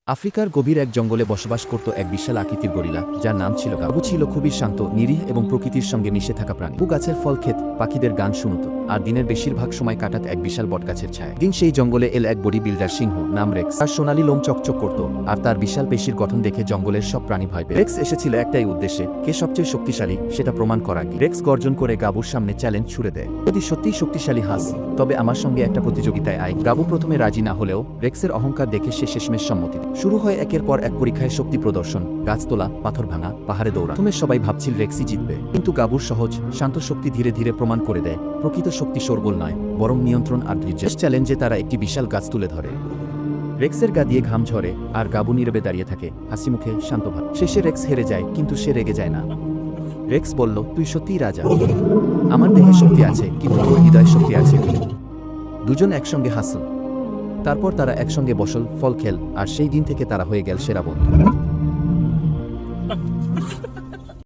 আফ্রিকার গভীর এক জঙ্গলে বসবাস করত এক বিশাল আকৃতির গরিলা, যার নাম ছিল গাবু। ছিল খুবই শান্ত, নিরীহ এবং প্রকৃতির সঙ্গে মিশে থাকা প্রাণী। গাবু গাছের ফল খেত, পাখিদের গান শুনত, আর দিনের বেশিরভাগ সময় কাটাত এক বিশাল বটগাছের ছায়। দিন সেই জঙ্গলে এল এক বডি বিল্ডার সিংহ, নাম রেক্স। তার সোনালি লোম চকচক করত, আর তার বিশাল পেশির গঠন দেখে জঙ্গলের সব প্রাণী ভয় পেত। রেক্স এসেছিল একটাই উদ্দেশ্যে, কে সবচেয়ে শক্তিশালী সেটা প্রমাণ করা। রেক্স গর্জন করে গাবুর সামনে চ্যালেঞ্জ ছুড়ে দেয়, যদি সত্যিই শক্তিশালী হাস, তবে আমার সঙ্গে একটা প্রতিযোগিতায় আয়। গাবু প্রথমে রাজি না হলেও রেক্সের অহংকার দেখে সে শেষমেশ সম্মতি দেয়। শুরু হয় একের পর এক পরীক্ষায় শক্তি প্রদর্শন, গাছ তোলা, পাথর ভাঙা, পাহাড়ে দৌড়া। প্রথমে সবাই ভাবছিল রেক্সই জিতবে, কিন্তু গাবুর সহজ শান্ত শক্তি ধীরে ধীরে প্রমাণ করে দেয় প্রকৃত শক্তি শোরগোল নয়, বরং নিয়ন্ত্রণ আর ধৈর্য। চ্যালেঞ্জে তারা একটি বিশাল গাছ তুলে ধরে। রেক্সের গা দিয়ে ঘাম ঝরে, আর গাবু নীরবে দাঁড়িয়ে থাকে, হাসি মুখে শান্তভাবে। শেষে রেক্স হেরে যায়, কিন্তু সে রেগে যায় না। রেক্স বলল, তুই সত্যিই রাজা। আমার দেহে শক্তি আছে, কিন্তু তোর হৃদয়ে শক্তি আছে কি? দুজন একসঙ্গে হাসল। তারপর তারা একসঙ্গে বসল, ফল খেল, আর সেই দিন থেকে তারা হয়ে গেল সেরা বন্ধু।